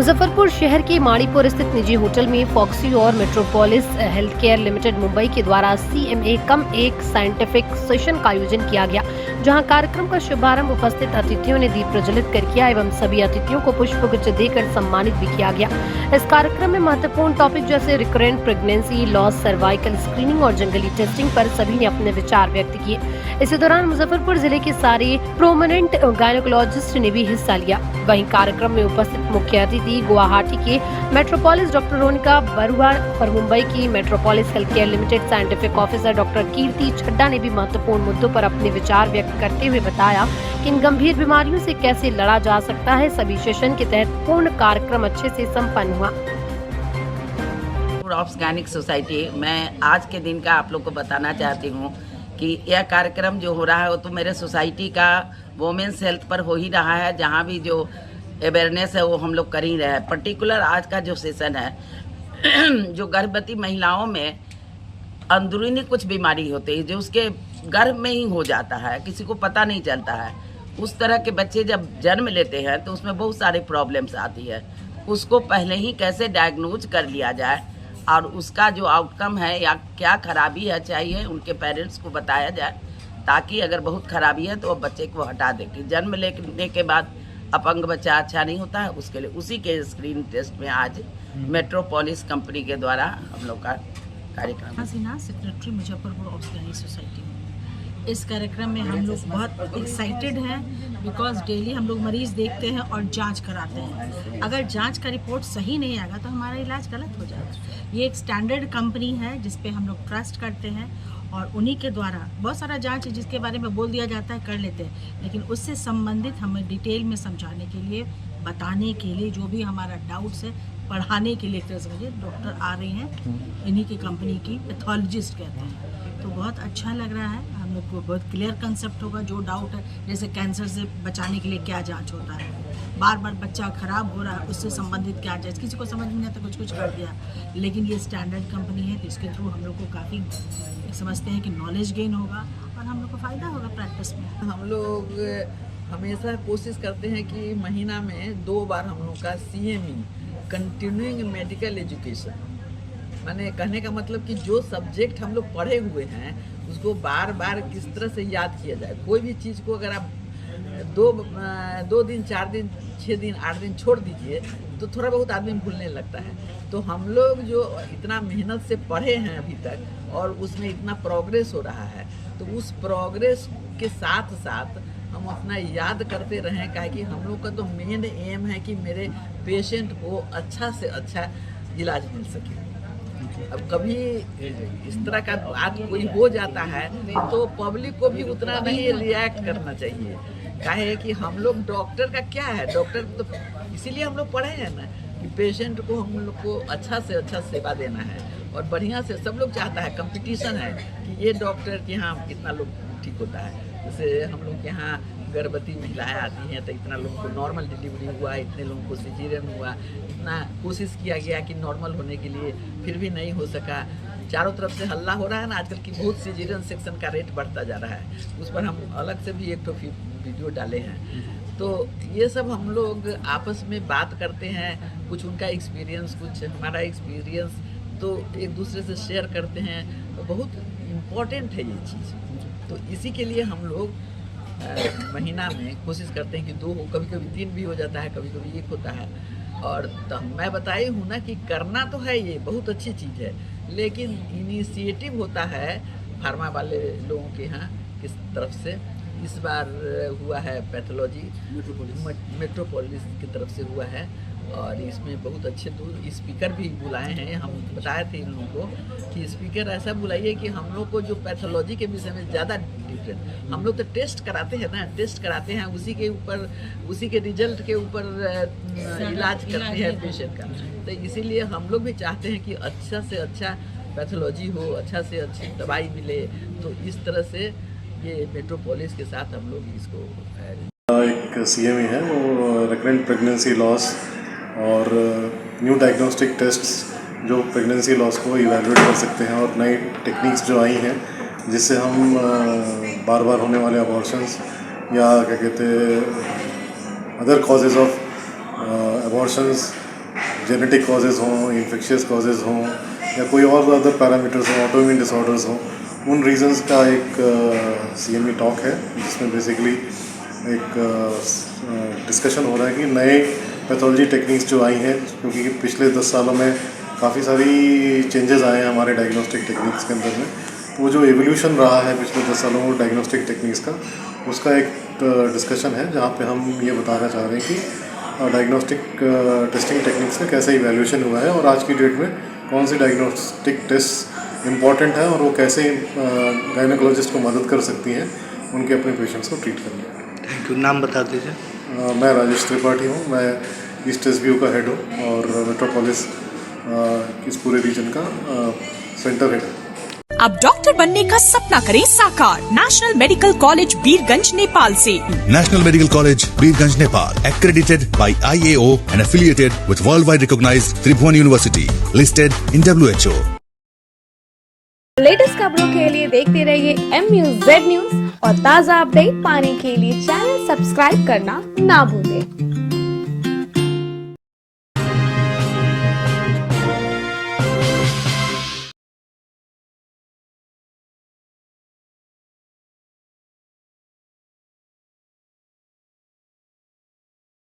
मुजफ्फरपुर शहर के माड़ीपुर स्थित निजी होटल में फॉक्सी और metropolis health care limited Mumbai के द्वारा CMA कम एक साइंटिफिक सेशन का आयोजन किया गया, जहां कार्यक्रम का शुभारंभ उपस्थित अतिथियों ने दीप प्रज्वलित कर किया एवं सभी अतिथियों को पुष्पगुच्छ देकर सम्मानित भी किया गया। इस कार्यक्रम में महत्वपूर्ण टॉपिक जैसे recurrent pregnancy, loss, cervical screening और जंगली टेस्टिंग पर सभी ने अपने विचार व्यक्त किए। इसी दौरान मुजफ्फरपुर जिले के सारे प्रोमिनेंट गायनोकोलॉजिस्ट ने भी हिस्सा लिया। वहीं कार्यक्रम में उपस्थित मुख्य अतिथि गुवाहाटी के मेट्रोपोलिस डॉक्टर रोनिका बरुआ और मुंबई की metropolis health care limited scientific officer doctor Kirti Chadda ने भी महत्वपूर्ण मुद्दों पर अपने विचार व्यक्त करते हुए बताया कि इन गंभीर बीमारियों से कैसे लड़ा जा सकता है। सभी सेशन के तहत पूर्ण कार्यक्रम अच्छे से संपन्न हुआ। ऑफ गैनिक सोसाइटी, मैं आज के दिन का आप लोग को बताना चाहती हूँ कि यह कार्यक्रम जो हो रहा है वो तो मेरे सोसाइटी का वोमेंस हेल्थ पर हो ही रहा है, जहाँ भी जो अवेयरनेस है वो हम लोग कर ही रहे हैं। पर्टिकुलर आज का जो सेशन है जो गर्भवती महिलाओं में अंदरूनी कुछ बीमारी होती है जो उसके गर्भ में ही हो जाता है, किसी को पता नहीं चलता है। उस तरह के बच्चे जब जन्म लेते हैं तो उसमें बहुत सारे प्रॉब्लम्स आती है। उसको पहले ही कैसे डायग्नोज कर लिया जाए और उसका जो आउटकम है या क्या खराबी है चाहिए उनके पेरेंट्स को बताया जाए, ताकि अगर बहुत खराबी है तो बच्चे को हटा दे। कि जन्म लेने के बाद अपंग बच्चा अच्छा नहीं होता है, उसके लिए उसी के स्क्रीन टेस्ट में आज मेट्रोपोलिस कंपनी के द्वारा हम लोग का कार्यक्रम। हसीना सेक्रेटरी मुजफ्फरपुर ऑफ गैनिक सोसाइटी। इस कार्यक्रम में हम लोग बहुत एक्साइटेड हैं बिकॉज डेली हम लोग मरीज देखते हैं और जांच कराते हैं। अगर जांच का रिपोर्ट सही नहीं आएगा तो हमारा इलाज गलत हो जाएगा। ये एक स्टैंडर्ड कंपनी है जिस पे हम लोग ट्रस्ट करते हैं और उन्हीं के द्वारा बहुत सारा जांच है जिसके बारे में बोल दिया जाता है कर लेते हैं, लेकिन उससे संबंधित हमें डिटेल में समझाने के लिए, बताने के लिए, जो भी हमारा डाउट्स है पढ़ाने के लिए डॉक्टर आ रहे हैं। इन्हीं की कंपनी की पैथोलॉजिस्ट कहते हैं। तो बहुत अच्छा लग रहा है। हम लोग को बहुत क्लियर कंसेप्ट होगा। जो डाउट है जैसे कैंसर से बचाने के लिए क्या जांच होता है, बार बार बच्चा खराब हो रहा है उससे संबंधित क्या जांच, किसी को समझ में नहीं आता कुछ कर दिया। लेकिन ये स्टैंडर्ड कंपनी है तो इसके थ्रू हम लोग को काफ़ी समझते हैं कि नॉलेज गेन होगा और हम लोग को फ़ायदा होगा प्रैक्टिस में। हम लोग हमेशा कोशिश करते हैं कि महीना में 2 बार हम लोग का CME कंटिन्यूइंग मेडिकल एजुकेशन, माने कहने का मतलब कि जो सब्जेक्ट हम लोग पढ़े हुए हैं उसको बार बार किस तरह से याद किया जाए। कोई भी चीज़ को अगर आप 2 दिन, 4 दिन, 6 दिन, 8 दिन छोड़ दीजिए तो थोड़ा बहुत आदमी भूलने लगता है। तो हम लोग जो इतना मेहनत से पढ़े हैं अभी तक और उसमें इतना प्रोग्रेस हो रहा है, तो उस प्रोग्रेस के साथ साथ हम अपना याद करते रहें, काहे कि हम लोग का तो मेन एम है कि मेरे पेशेंट को अच्छा से अच्छा इलाज मिल सके। अब कभी इस तरह का आज कोई हो जाता है तो पब्लिक को भी उतना नहीं रिएक्ट करना चाहिए। काहे कि हम लोग डॉक्टर का क्या है, डॉक्टर तो इसीलिए हम लोग पढ़े हैं ना कि पेशेंट को हम लोग को अच्छा से अच्छा सेवा देना है और बढ़िया से। सब लोग चाहता है, कंपटीशन है कि ये डॉक्टर के यहाँ कितना लोग ठीक होता है। जैसे हम लोग के यहाँ गर्भवती महिलाएं आती हैं तो इतना लोगों को नॉर्मल डिलीवरी हुआ, इतने लोगों को सिजेरियन हुआ, इतना कोशिश किया गया कि नॉर्मल होने के लिए, फिर भी नहीं हो सका। चारों तरफ से हल्ला हो रहा है ना आजकल की बहुत सिजेरियन सेक्शन का रेट बढ़ता जा रहा है। उस पर हम अलग से भी एक तो वीडियो डाले हैं। तो ये सब हम लोग आपस में बात करते हैं, कुछ उनका एक्सपीरियंस, कुछ हमारा एक्सपीरियंस, तो एक दूसरे से शेयर करते हैं। तो बहुत इम्पॉर्टेंट है ये चीज़। तो इसी के लिए हम लोग महीना में कोशिश करते हैं कि 2 हो, कभी कभी 3 भी हो जाता है, कभी कभी 1 होता है। और तो मैं बताई हूँ ना कि करना तो है, ये बहुत अच्छी चीज़ है, लेकिन इनिशिएटिव होता है फार्मा वाले लोगों के यहाँ किस तरफ से। इस बार हुआ है पैथोलॉजी मेट्रोपोलिस की तरफ से हुआ है और इसमें बहुत अच्छे 2 स्पीकर भी बुलाए हैं। हम बताए थे इन लोगों को कि स्पीकर ऐसा बुलाइए कि हम लोग को जो पैथोलॉजी के विषय में ज़्यादा डिफरेंट, हम लोग तो टेस्ट कराते हैं ना, टेस्ट कराते हैं उसी के ऊपर, उसी के रिजल्ट के ऊपर इलाज करते हैं पेशेंट का। तो इसीलिए हम लोग भी चाहते हैं कि अच्छा से अच्छा पैथोलॉजी हो, अच्छा से अच्छी दवाई मिले। तो इस तरह से ये मेट्रोपोलिस के साथ हम लोग इसको एक CME है, वो रिकरेंट प्रेगनेंसी, लॉस और न्यू डायग्नोस्टिक टेस्ट्स जो प्रेगनेंसी लॉस को इवैल्यूएट कर सकते हैं और नई टेक्निक्स जो आई हैं जिससे हम बार बार होने वाले अबॉर्शंस या क्या कहते हैं other causes of abortions genetic causes हों, इन्फेक्शियस कॉजेज़ हों या कोई और अदर पैरामीटर्स हों, ऑटोइम्यून डिसऑर्डर्स हों, उन रीजंस का एक CME टॉक है जिसमें बेसिकली एक डिस्कशन हो रहा है कि नए पैथोलॉजी टेक्निक्स जो आई हैं, क्योंकि पिछले 10 सालों में काफ़ी सारी चेंजेस आए हैं हमारे डायग्नोस्टिक टेक्निक्स के अंदर में। तो वो जो एवोल्यूशन रहा है पिछले 10 सालों में डायग्नोस्टिक टेक्निक्स का, उसका एक डिस्कशन है जहाँ पे हम ये बताना चाह रहे हैं कि डायग्नोस्टिक टेस्टिंग टेक्निक्स में कैसे इवैल्यूएशन हुआ है और आज की डेट में कौन सी डायग्नोस्टिक टेस्ट इम्पॉर्टेंट है और वो कैसे गायनेकोलॉजिस्ट को मदद कर सकती हैं उनके अपने पेशेंट्स को ट्रीट करने में। Thank you. नाम बता दीजिए। मैं राजेश त्रिपाठी हूँ, मैं ईस्ट SBU का हेड हूँ और मेट्रोपोलिस इस पूरे रीजन का सेंटर हेड। अब डॉक्टर बनने का सपना करें साकार national medical college Birganj Nepal से। National Medical College, Birganj, Nepal, accredited by IAO and affiliated with worldwide recognized Tribhuvan University, listed in WHO. Latest खबरों के लिए देखते रहिए MUZ न्यूज और ताज़ा अपडेट पाने के लिए चैनल सब्सक्राइब करना ना भूलें।